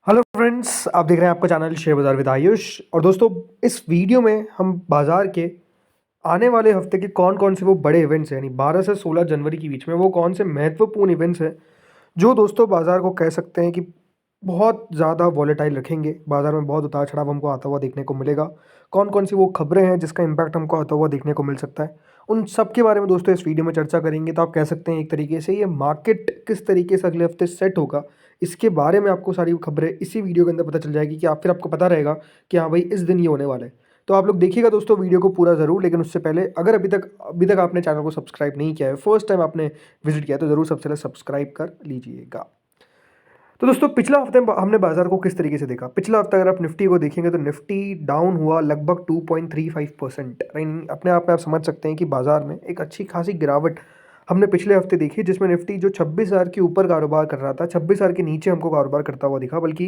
Hello friends, आप देख रहे हैं आपका चैनल शेयर बाज़ार विद आयुष। और दोस्तों, इस वीडियो में हम बाज़ार के आने वाले हफ्ते के कौन-कौन से वो बड़े इवेंट्स हैं, यानी 12 से 16 जनवरी के बीच में वो कौन से महत्वपूर्ण इवेंट्स हैं, जो दोस्तों बाज़ार को कह सकते हैं कि बहुत ज़्यादा वॉलेटाइल रखेंगे। बाज़ार में बहुत उतार-चढ़ाव हमको आता हुआ देखने को मिलेगा। कौन-कौन सी वो खबरें हैं जिसका इम्पैक्ट हमको आता हुआ देखने को मिल सकता है। उन सब के बारे में दोस्तों इस वीडियो में चर्चा करेंगे। तो आप कह सकते हैं एक तरीके से ये मार्केट किस तरीके से अगले हफ्ते सेट होगा, इसके बारे में आपको सारी खबरें इसी वीडियो के अंदर पता चल जाएगी कि फिर आपको पता रहेगा कि हाँ भाई, इस दिन ये होने वाला है। तो आप लोग देखिएगा दोस्तों वीडियो को पूरा ज़रूर, लेकिन उससे पहले अगर अभी तक आपने चैनल को सब्सक्राइब नहीं किया है, फर्स्ट टाइम आपने विजिट किया है, तो ज़रूर सबसे पहले सब्सक्राइब कर लीजिएगा। तो दोस्तों, पिछला हफ्ते हमने बाजार को किस तरीके से देखा। पिछला हफ्ता अगर आप निफ्टी को देखेंगे तो निफ्टी डाउन हुआ लगभग 2.35%। अपने आप में आप समझ सकते हैं कि बाजार में एक अच्छी खासी गिरावट हमने पिछले हफ्ते देखी, जिसमें निफ्टी जो 26,000 के ऊपर कारोबार कर रहा था, 26,000 के नीचे हमको कारोबार करता हुआ दिखा, बल्कि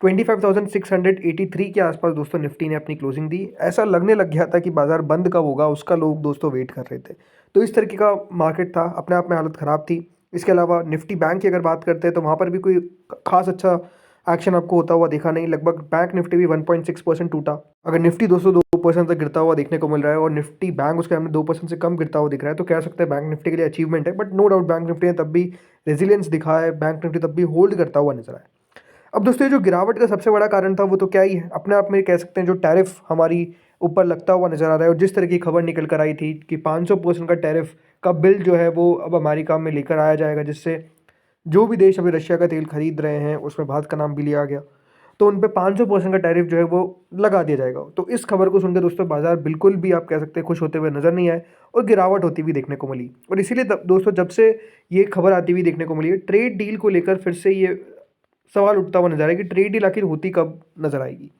25,683 के आसपास दोस्तों निफ्टी ने अपनी क्लोजिंग दी। ऐसा लगने लग गया था कि बाजार बंद कब होगा, उसका लोग दोस्तों वेट कर रहे थे। तो इस तरीके का मार्केट था, अपने आप में हालत ख़राब थी। इसके अलावा निफ्टी बैंक की अगर बात करते हैं तो वहाँ पर भी कोई खास अच्छा एक्शन आपको होता हुआ देखा नहीं। लगभग बैंक निफ्टी भी 1.6% टूटा। अगर निफ्टी 202% तक गिरता हुआ देखने को मिल रहा है और निफ्टी बैंक उसके सामने 2% से कम गिरता हुआ दिख रहा है, तो कह सकते हैं बैंक निफ्टी के लिए अचीवमेंट है। But no doubt bank Nifty ने तब भी रेजिलियंस दिखाया है, बैंक निफ्टी तब भी होल्ड करता हुआ नजर आया। अब दोस्तों, ये जो गिरावट का सबसे बड़ा कारण था वो तो क्या ही है, अपने आप में कह सकते हैं जो टैरिफ हमारी ऊपर लगता हुआ नजर आ रहा है। और जिस तरह की खबर निकल कर आई थी कि 500% का टैरिफ का बिल जो है वो अब अमेरिका में लेकर आया जाएगा, जिससे जो भी देश अभी रशिया का तेल खरीद रहे हैं उसमें भारत का नाम भी लिया गया, तो उन पे 500% का टैरिफ जो है वो लगा दिया जाएगा। तो इस खबर को सुनकर दोस्तों बाजार बिल्कुल भी आप कह सकते हैं खुश होते हुए नजर नहीं आए और गिरावट होती हुई देखने को मिली। और इसीलिए दोस्तों, जब से ये खबर आती हुई देखने को मिली है, ट्रेड डील को लेकर फिर से ये सवाल उठता हुआ नजर आया कि ट्रेड डील आखिर होती कब नजर आएगी।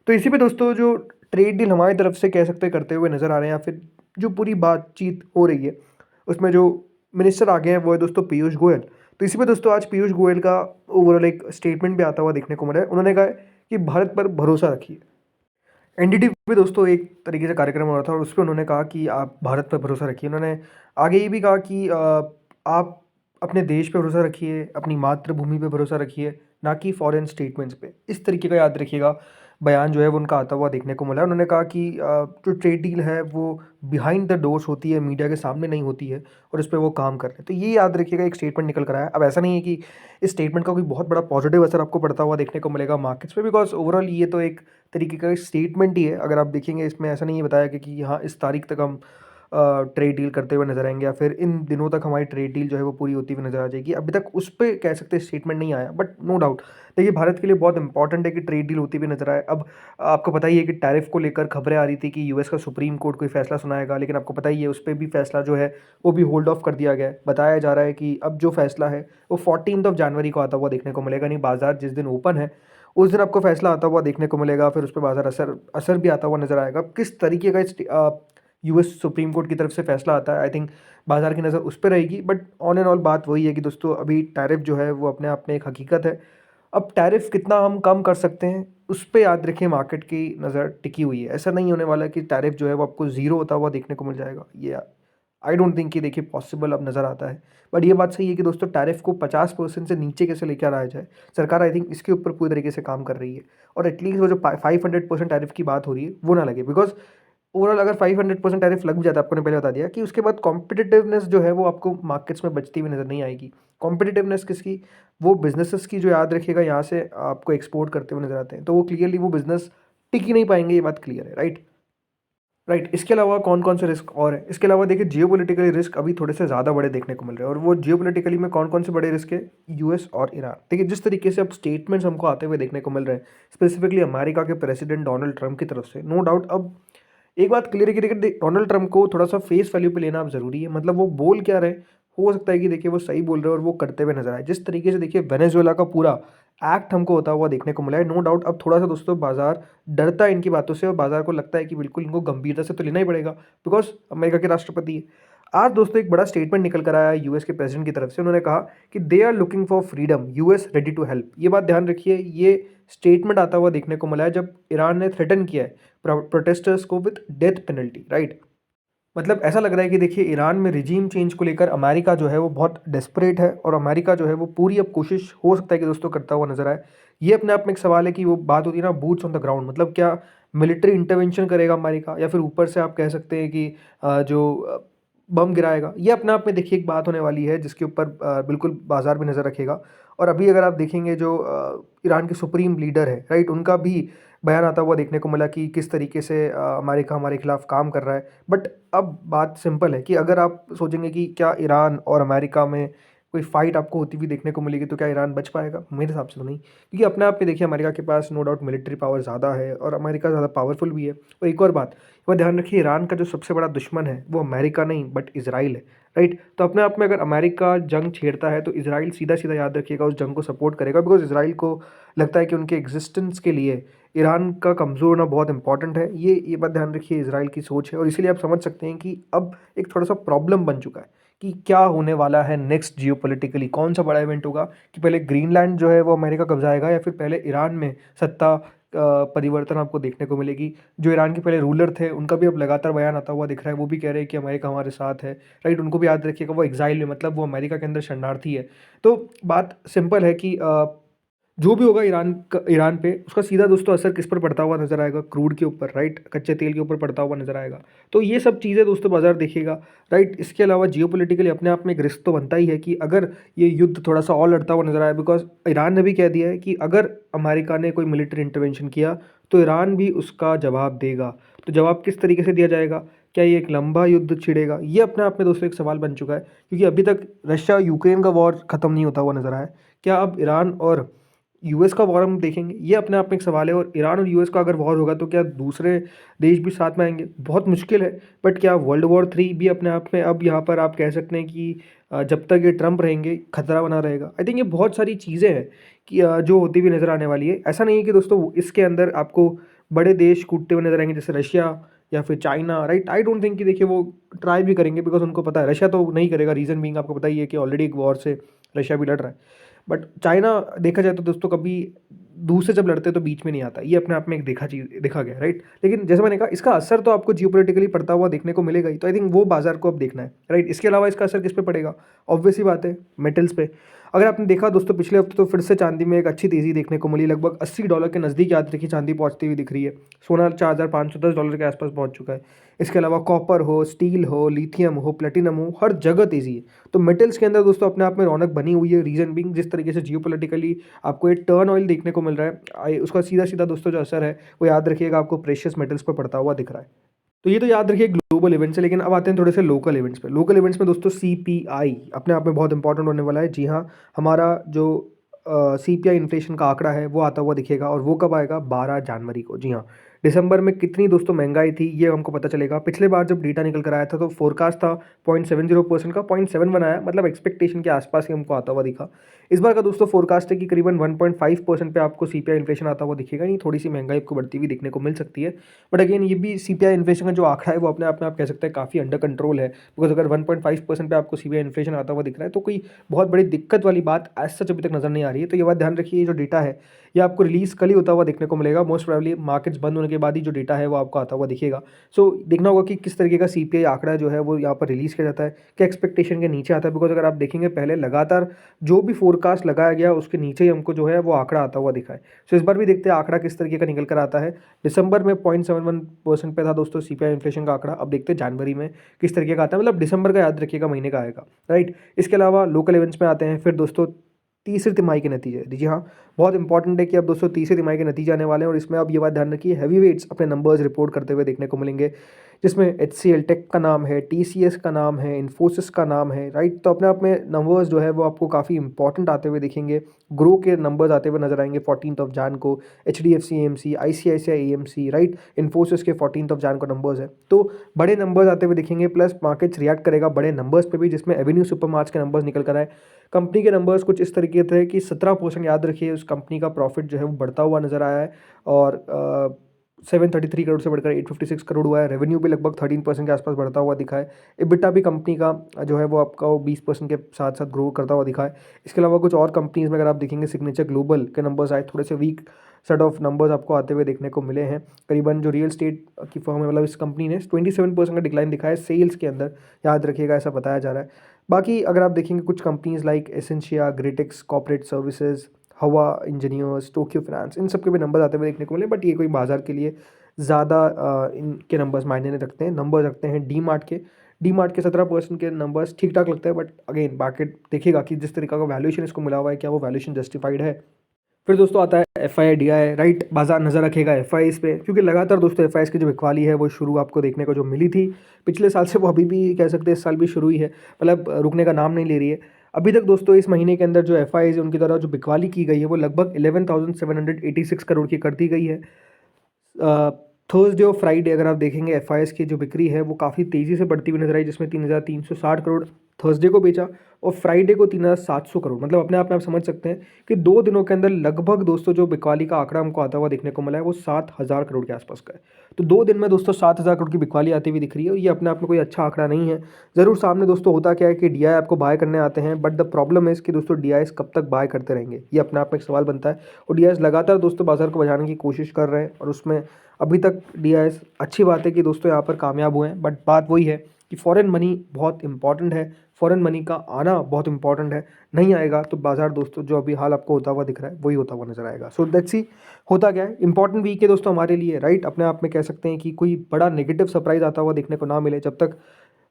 तो इसी पे दोस्तों, जो ट्रेड डील हमारी तरफ से कह सकते करते हुए नजर आ रहे हैं, या फिर जो पूरी बातचीत हो रही है उसमें जो मिनिस्टर आ गए हैं वो है दोस्तों पीयूष गोयल। तो इसी पे दोस्तों आज पीयूष गोयल का ओवरऑल एक स्टेटमेंट भी आता हुआ देखने को मिला है। उन्होंने कहा है कि भारत पर भरोसा रखिए। एनडीटीवी पे दोस्तों एक तरीके से कार्यक्रम हो रहा था और उस पर उन्होंने कहा कि आप भारत पर भरोसा रखिए। उन्होंने आगे ये भी कहा कि आप अपने देश पे भरोसा रखिए, अपनी मातृभूमि पे भरोसा रखिए, ना कि फॉरेन स्टेटमेंट्स पे। इस तरीके का याद रखिएगा बयान जो है वो उनका आता हुआ देखने को मिला है। उन्होंने कहा कि जो ट्रेड डील है वो बिहाइंड द डोर्स होती है, मीडिया के सामने नहीं होती है, और इस पे वो काम कर रहे हैं। तो ये याद रखिएगा, एक स्टेटमेंट निकल कर आया। अब ऐसा नहीं है कि इस स्टेटमेंट का कोई बहुत बड़ा पॉजिटिव असर आपको पड़ता हुआ देखने को मिलेगा मार्केट्स पे, बिकॉज ओवरऑल ये तो एक तरीके का स्टेटमेंट ही है। अगर आप देखेंगे इसमें ऐसा नहीं है बताया कि हाँ इस तारीख तक हम ट्रेड डील करते हुए नजर आएंगे, या फिर इन दिनों तक हमारी ट्रेड डील जो है वो पूरी होती हुई नजर आ जाएगी। अभी तक उस पर कह सकते हैं स्टेटमेंट नहीं आया, बट नो डाउट देखिए भारत के लिए बहुत इंपॉर्टेंट है कि ट्रेड डील होती हुई नजर आए। अब आपको पता ही है कि टैरिफ को लेकर खबरें आ रही थी कि यूएस का सुप्रीम कोर्ट कोई फैसला सुनाएगा, लेकिन आपको पता ही है उस पर भी फैसला जो है वो भी होल्ड ऑफ कर दिया गया है। बताया जा रहा है कि अब जो फैसला है वो 14 जनवरी को आता हुआ देखने को मिलेगा। नहीं, बाजार जिस दिन ओपन है उस दिन आपको फैसला आता हुआ देखने को मिलेगा, फिर उस पर बाजार असर असर भी आता हुआ नजर आएगा। किस तरीके का यूएस सुप्रीम कोर्ट की तरफ से फैसला आता है, आई थिंक बाजार की नज़र उस पर रहेगी। बट ऑन एंड ऑल बात वही है कि दोस्तों अभी टैरिफ जो है वो अपने आप में एक हकीकत है। अब टैरिफ कितना हम कम कर सकते हैं उस पे याद रखिए मार्केट की नज़र टिकी हुई है। ऐसा नहीं होने वाला कि टैरिफ जो है वो आपको ज़ीरो होता हुआ देखने को मिल जाएगा। ये आई डोंट थिंक कि देखिए पॉसिबल अब नज़र आता है। बट ये बात सही है कि दोस्तों टैरिफ को 50% से नीचे कैसे लेकर आया जाए, सरकार आई थिंक इसके ऊपर पूरी तरीके से काम कर रही है। और एटलीस्ट वो जो 500% टैरिफ की बात हो रही है वो ना लगे, बिकॉज ओवरऑल अगर 500% टैरिफ लग भी जाता है, आपको ने पहले बता दिया कि उसके बाद कॉम्पिटिटिवनेस जो है वो आपको मार्केट्स में बचती हुई नज़र नहीं आएगी। कॉम्पिटिटिवनेस किसकी? वो बिजनेसेस की, जो याद रखिएगा यहाँ से आपको एक्सपोर्ट करते हुए नजर आते हैं, तो वो क्लियरली वो बिजनेस टिक ही नहीं पाएंगे, ये बात क्लियर है। राइट। इसके अलावा कौन कौन से रिस्क और है? इसके अलावा देखिए जियोपॉलिटिकली रिस्क अभी थोड़े से ज़्यादा बड़े देखने को मिल रहे हैं। और वो जियोपॉलिटिकली में कौन कौन से बड़े रिस्क है? यूएस और ईरान। देखिए जिस तरीके से अब स्टेटमेंट्स हमको आते हुए देखने को मिल रहे हैं, स्पेसिफिकली अमेरिका के प्रेसिडेंट डोनाल्ड ट्रंप की तरफ से, नो डाउट अब एक बात क्लियर है कि देखिए डोनाल्ड ट्रंप को थोड़ा सा फेस वैल्यू पे लेना अब जरूरी है। मतलब वो बोल क्या रहे, हो सकता है कि देखिए वो सही बोल रहे हैं और वो करते हुए नजर आए। जिस तरीके से देखिए वेनेजुएला का पूरा एक्ट हमको होता हुआ देखने को मिला है, नो डाउट अब थोड़ा सा दोस्तों बाजार डरता है इनकी बातों से, और बाजार को लगता है कि बिल्कुल इनको गंभीरता से तो लेना ही पड़ेगा, बिकॉज अमेरिका के राष्ट्रपति है। आज दोस्तों एक बड़ा स्टेटमेंट निकल कर आया है यूएस के प्रेसिडेंट की तरफ से। उन्होंने कहा कि they are looking for freedom, US ready to help. ये बात ध्यान रखिए, ये स्टेटमेंट आता हुआ देखने को मिला है जब ईरान ने थ्रेटन किया है प्रोटेस्टर्स को विद डेथ पेनल्टी। राइट। मतलब ऐसा लग रहा है कि देखिए ईरान में रिजीम चेंज को लेकर अमेरिका जो है वो बहुत डेस्परेट है और अमेरिका जो है वो पूरी अब कोशिश हो सकता है कि दोस्तों करता हुआ नजर आए। ये अपने आप में एक सवाल है कि वो बात होती है ना बूट्स ऑन द ग्राउंड, मतलब क्या मिलिट्री इंटरवेंशन करेगा अमेरिका या फिर ऊपर से आप कह सकते हैं कि बम गिराएगा। ये अपने आप में देखिए एक बात होने वाली है जिसके ऊपर बिल्कुल बाजार भी नज़र रखेगा। और अभी अगर आप देखेंगे जो ईरान के सुप्रीम लीडर है राइट, उनका भी बयान आता हुआ देखने को मिला कि किस तरीके से अमेरिका हमारे खिलाफ काम कर रहा है। बट अब बात सिंपल है कि अगर आप सोचेंगे कि क्या ईरान और अमेरिका में कोई फाइट आपको होती हुई देखने को मिलेगी तो क्या ईरान बच पाएगा? मेरे हिसाब से तो नहीं, क्योंकि अपने आप में देखिए अमेरिका के पास नो डाउट मिलिट्री पावर ज़्यादा है और अमेरिका ज़्यादा पावरफुल भी है। और एक और बात, वह ध्यान रखिए ईरान का जो सबसे बड़ा दुश्मन है वो अमेरिका नहीं बट इसराइल है, राइट। तो अपने आप में अगर अमेरिका जंग छेड़ता है तो इसराइल सीधा सीधा याद रखिएगा उस जंग को सपोर्ट करेगा, बिकॉज इसराइल को लगता है कि उनके एग्जिस्टेंस के लिए ईरान का कमज़ोर होना बहुत इंपॉर्टेंट है। ये बात ध्यान रखिए, इसराइल की सोच है और इसीलिए आप समझ सकते हैं कि अब एक थोड़ा सा प्रॉब्लम बन चुका है कि क्या होने वाला है नेक्स्ट जियोपॉलिटिकली, कौन सा बड़ा इवेंट होगा कि पहले ग्रीनलैंड जो है वो अमेरिका कब्जाएगा या फिर पहले ईरान में सत्ता परिवर्तन आपको देखने को मिलेगी। जो ईरान के पहले रूलर थे उनका भी अब लगातार बयान आता हुआ दिख रहा है, वो भी कह रहे हैं कि अमेरिका हमारे साथ है, राइट। उनको भी याद रखिएगा वो एग्जाइल में, मतलब वो अमेरिका के अंदर शरणार्थी है। तो बात सिंपल है कि जो भी होगा ईरान पे उसका सीधा दोस्तों असर किस पर पड़ता हुआ नजर आएगा? क्रूड के ऊपर, राइट, कच्चे तेल के ऊपर पड़ता हुआ नजर आएगा। तो ये सब चीज़ें दोस्तों बाजार देखेगा, राइट। इसके अलावा जियोपॉलिटिकली अपने आप में एक रिस्क तो बनता ही है कि अगर ये युद्ध थोड़ा सा और लड़ता हुआ नजर आए, बिकॉज ईरान ने भी कह दिया है कि अगर अमेरिका ने कोई मिलिट्री इंटरवेंशन किया तो ईरान भी उसका जवाब देगा। तो जवाब किस तरीके से दिया जाएगा? क्या ये एक लंबा युद्ध छिड़ेगा? ये अपने आप में दोस्तों एक सवाल बन चुका है, क्योंकि अभी तक रशिया यूक्रेन का वॉर खत्म नहीं होता हुआ नजर आया है। क्या अब ईरान और यूएस का वॉर हम देखेंगे? ये अपने आप में एक सवाल है। और ईरान और यूएस का अगर वॉर होगा तो क्या दूसरे देश भी साथ में आएंगे? बहुत मुश्किल है। बट क्या वर्ल्ड वॉर 3 भी अपने आप में अब यहाँ पर आप कह सकते हैं कि जब तक ये ट्रम्प रहेंगे खतरा बना रहेगा? आई थिंक ये बहुत सारी चीज़ें हैं कि जो होती हुई नज़र आने वाली है। ऐसा नहीं है कि दोस्तों इसके अंदर आपको बड़े देश कूदते हुए नजर आएंगे जैसे रशिया या फिर China, right. I don't think कि देखिए वो ट्राई भी करेंगे, बिकॉज उनको पता है रशिया तो नहीं करेगा। रीज़न बीइंग आपको पता ही है कि ऑलरेडी एक वॉर से रशिया भी लड़ रहा है। बट चाइना देखा जाए तो दोस्तों कभी दूर से जब लड़ते हैं तो बीच में नहीं आता, ये अपने आप में एक देखा गया, राइट। लेकिन जैसे मैंने कहा इसका असर तो आपको जियोपॉलिटिकली पड़ता हुआ देखने को मिलेगा ही। तो आई थिंक वो बाजार को अब देखना है, राइट। इसके अलावा इसका असर किस पे पड़ेगा? ऑब्वियस ही बात है, मेटल्स पे। अगर आपने देखा दोस्तों पिछले हफ्ते तो फिर से चांदी में एक अच्छी तेज़ी देखने को मिली, लगभग $80 के नज़दीक याद रखिए चांदी पहुंचती हुई दिख रही है। सोना $4,510 के आसपास पहुंच चुका है। इसके अलावा कॉपर हो, स्टील हो, लिथियम हो, प्लेटिनम हो, हर जगह तेज़ी है। तो मेटल्स के अंदर दोस्तों अपने आप में रौनक बनी हुई है। रीज़न बिंग जिस तरीके से जियोपॉलिटिकली आपको एक टर्न ऑयल देखने को मिल रहा है, उसका सीधा सीधा दोस्तों जो असर है वो याद रखिएगा आपको प्रेशियस मेटल्स पर पड़ता हुआ दिख रहा है। तो ये तो याद रखिए ग्लोबल इवेंट्स है। लेकिन अब आते हैं थोड़े से लोकल इवेंट्स पे। लोकल इवेंट्स में दोस्तों सीपीआई अपने आप में बहुत इंपॉर्टेंट होने वाला है। जी हाँ, हमारा जो सीपीआई इन्फ्लेशन का आंकड़ा है वो आता हुआ दिखेगा और वो कब आएगा? 12 जनवरी को। जी हाँ, दिसंबर में कितनी दोस्तों महंगाई थी ये हमको पता चलेगा। पिछले बार जब डेटा निकल कर आया था तो फोरकास्ट था 0.70% का, 0.7 बनाया, मतलब एक्सपेक्टेशन के आसपास ही हमको आता हुआ दिखा। इस बार का दोस्तों फोरकास्ट है कि करीबन 1.5% पे आपको सीपीआई इन्फ्लेशन आता हुआ दिखेगा। नहीं, थोड़ी सी महंगाई आपको बढ़ती हुई दिखने को मिल सकती है। बट अगेन ये भी सीपीआई इन्फ्लेशन का जो आंकड़ा है वो अपने आप में आप कह सकते हैं काफ़ी अंडर कंट्रोल है, बिकॉज अगर 1.5% पे आपको सीपीआई इन्फ्लेशन आता हुआ दिख रहा है तो कोई बहुत बड़ी दिक्कत वाली बात एज सच अभी तक नजर नहीं आ रही है। तो ये बात ध्यान रखिए, ये जो डेटा है ये आपको रिलीज कल ही होता हुआ देखने को मिलेगा। मोस्ट प्रोबेबली मार्केट्स बंद होने के बाद ही जो डेटा है वो आपको आता हुआ दिखेगा। सो देखना होगा कि किस तरीके का सीपीआई आंकड़ा जो है वो यहाँ पर रिलीज किया जाता है, क्या एक्सपेक्टेशन के नीचे आता है। बिकॉज अगर आप देखेंगे पहले लगातार जो भी फोरकास्ट लगाया गया उसके नीचे ही हमको जो है वो आंकड़ा आता हुआ दिखा है। सो इस बार भी देखते हैं आंकड़ा किस तरीके का निकल कर आता है। दिसंबर में 0.71% पे था दोस्तों सीपीआई इन्फ्लेशन का आंकड़ा। अब देखते हैं जनवरी में किस तरीके का आता है, मतलब दिसंबर का याद रखिएगा महीने का आएगा, राइट। इसके अलावा लोकल इवेंट्स में आते हैं फिर दोस्तों तीसरी तिमाही के नतीजे। जी हाँ, बहुत इंपॉर्टेंट है कि अब दोस्तों तीसरी तिमाही के नतीजे आने वाले हैं और इसमें अब ये बात ध्यान रखिए हैवी वेट्स अपने नंबर्स रिपोर्ट करते हुए देखने को मिलेंगे, जिसमें HCL टेक का नाम है, TCS का नाम है, इन्फोसिस का नाम है, राइट। तो अपने आप में नंबर्स जो है वो आपको काफ़ी इंपॉर्टेंट आते हुए दिखेंगे। ग्रो के नंबर्स आते हुए नजर आएंगे 14 जन को, HDFC AMC, ICICI AMC, right. Infosys के 14 जन को नंबर्स है। तो बड़े नंबर्स आते हुए दिखेंगे, प्लस मार्केट्स रिएक्ट करेगा बड़े नंबर्स पे भी, जिसमें एवेन्यू सुपरमार्ट्स के नंबर्स निकल कर आए। कंपनी के नंबर्स कुछ इस तरीके थे कि 17% याद रखिए उस कंपनी का प्रॉफिट जो है वो बढ़ता हुआ नजर आया है। और 733 करोड़ से बढ़कर 856 करोड़ हुआ है। रेवेन्यू भी लगभग 13% के आसपास बढ़ता हुआ दिखा है। EBITDA भी कंपनी का जो है वो आपका वो 20% के साथ साथ ग्रो करता हुआ दिखा है। इसके अलावा कुछ और कंपनीज़ में अगर आप देखेंगे, सिग्नेचर ग्लोबल के नंबर्स आए, थोड़े से वीक सेट ऑफ नंबर्स आपको आते हुए देखने को मिले हैं। करीबन जो रियल स्टेट की फर्म है, मतलब इस कंपनी ने 27% का डिक्लाइन दिखाया है सेल्स के अंदर, याद रखिएगा, ऐसा बताया जा रहा है। बाकी अगर आप देखेंगे कुछ companies like Essentia, Greatex corporate services, Hava engineers, Tokyo finance, इन सब के भी नंबर आते हुए देखने को मिले, बट ये कोई बाजार के लिए ज़्यादा इनके नंबर्स मायने नहीं रखते हैं। नंबर रखते हैं डी मार्ट के 17% के नंबर्स ठीक ठाक लगते हैं, बट अगेन मार्केट देखिएगा कि जिस तरीका का वैल्यूएशन इसको मिला हुआ है, क्या वो वैल्यूएशन जस्टिफाइड है। फिर दोस्तों आता है FII राइट, बाजार नज़र रखेगा FIs पे, क्योंकि लगातार दोस्तों FIs की जो बिकवाली है वो शुरू आपको देखने को जो मिली थी पिछले साल से, वो अभी भी कह सकते हैं इस साल भी शुरू ही है, मतलब रुकने का नाम नहीं ले रही है। अभी तक दोस्तों इस महीने के अंदर जो FIs है उनकी द्वारा जो बिकवाली की गई है वो लगभग 11,786 करोड़ की कर दी गई है। थर्सडे और फ्राइडे अगर आप देखेंगे FIs की जो बिक्री है वो काफ़ी तेज़ी से बढ़ती हुई नजर आई, जिसमें 3,360 करोड़ थर्सडे को बेचा और फ्राइडे को 3,700 करोड़। मतलब अपने आप में आप समझ सकते हैं कि 2 दिनों के अंदर लगभग दोस्तों जो बिकवाली का आंकड़ा हमको आता हुआ देखने को मिला है वो 7,000 करोड़ के आसपास का है। तो 2 दिन में दोस्तों 7,000 करोड़ की बिकवाली आती हुई दिख रही है, और ये अपने आप में कोई अच्छा आंकड़ा नहीं है। ज़रूर सामने दोस्तों होता क्या है कि DI आपको बाय करने आते हैं, बट द प्रॉब्लम है कि दोस्तों DIs कब तक बाय करते रहेंगे, ये अपने आप में एक सवाल बनता है। और DIs लगातार दोस्तों बाजार को बचाने की कोशिश कर रहे हैं, और उसमें अभी तक DIs, अच्छी बात है कि दोस्तों यहाँ पर कामयाब हुए हैं, बट बात वही है कि फॉरेन मनी बहुत इंपॉर्टेंट है, फॉरेन मनी का आना बहुत इंपॉर्टेंट है। नहीं आएगा तो बाजार दोस्तों जो अभी हाल आपको होता हुआ दिख रहा है वही होता हुआ नजर आएगा। सो लेट्स सी होता क्या है। इंपॉर्टेंट वीक है दोस्तों हमारे लिए, राइट। अपने आप में कह सकते हैं कि कोई बड़ा नेगेटिव सरप्राइज आता हुआ देखने को ना मिले, जब तक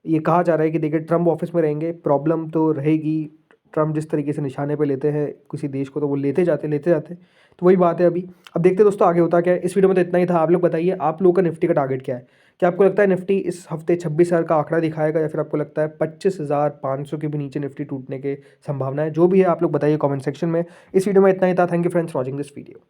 ये कहा जा रहा है कि देखिए ट्रम्प ऑफिस में रहेंगे, प्रॉब्लम तो रहेगी। ट्रम्प जिस तरीके से निशाने पे लेते हैं किसी देश को, तो वो लेते जाते। तो वही बात है अभी। अब देखते हैं दोस्तों आगे होता क्या है। इस वीडियो में तो इतना ही था। आप लोग बताइए, आप लोगों का निफ्टी का टारगेट क्या है? क्या आपको लगता है निफ्टी इस हफ्ते 26,000 का आंकड़ा दिखाएगा, या फिर आपको लगता है 25,500 के भी नीचे निफ्टी टूटने के संभावना है? जो भी है आप लोग बताइए कमेंट सेक्शन में। इस वीडियो में इतना ही था। Thank you friends for watching this video.